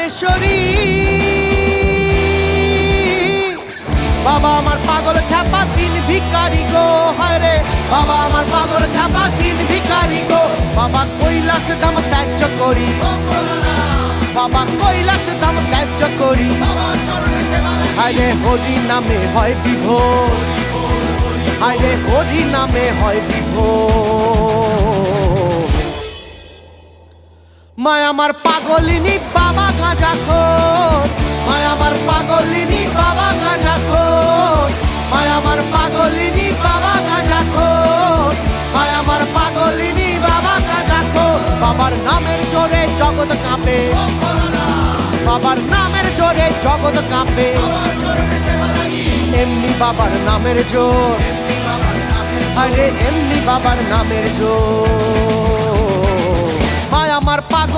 রাজেশ্বরী। বাবা আমার পাগল খ্যাপা দিন ভিখারি গো, হায় রে বাবা আমার পাগল খ্যাপা দিন ভিখারি গো। বাবা কৈলাস ধাম ত্যায্য করি, বাবা কৈলাস ধাম ত্যায্য করি, হায় রে হরি নামে হয় বিভোর, হায় রে হরি নামে হয় বিভোর। মায় আমার পাগলিনী বাবা গাঁজাখোর, মায় আমার পাগলিনী বাবা গাঁজাখোর, মায় আমার পাগলিনী বাবা গাঁজাখোর, মায় আমার পাগলিনী বাবা গাঁজাখোর। বাবার নামের জোরে জগৎ কাঁপে, বাবার নামের জোরে জগৎ কাঁপে, এমনি বাবার নামের জোর, আরে এমনি বাবার নামের জোর। মায় আমার পাগল